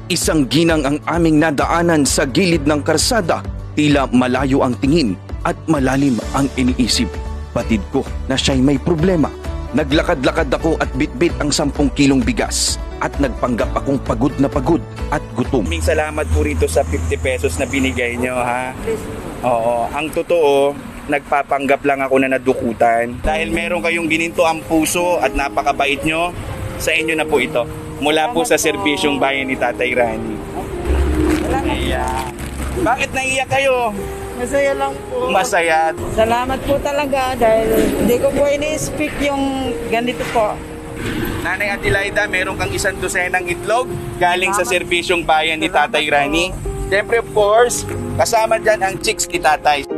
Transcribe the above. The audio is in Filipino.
Isang ginang ang aming nadaanan sa gilid ng karsada. Tila malayo ang tingin at malalim ang iniisip. Batid ko na siya'y may problema. Naglakad-lakad ako at bitbit ang 10 kilong bigas at nagpanggap akong pagod na pagod at gutom. Maraming salamat po rito sa 50 pesos na binigay nyo, ha? Oo, ang totoo, nagpapanggap lang ako na nadukutan. Dahil meron kayong gininto ang puso at napakabait nyo, sa inyo na po ito. Mula po sa serbisyong bayan ni Tatay Rani. Ayan. Bakit naiyak kayo? Masaya lang po. Masaya. Salamat po talaga dahil hindi ko po ini-speak yung ganito po. Nanay Adelaida, meron kang 1 dosenang itlog galing sa serbisyong bayan ni Tatay Rani. Siyempre, of course, kasama dyan ang chicks ni Tatay.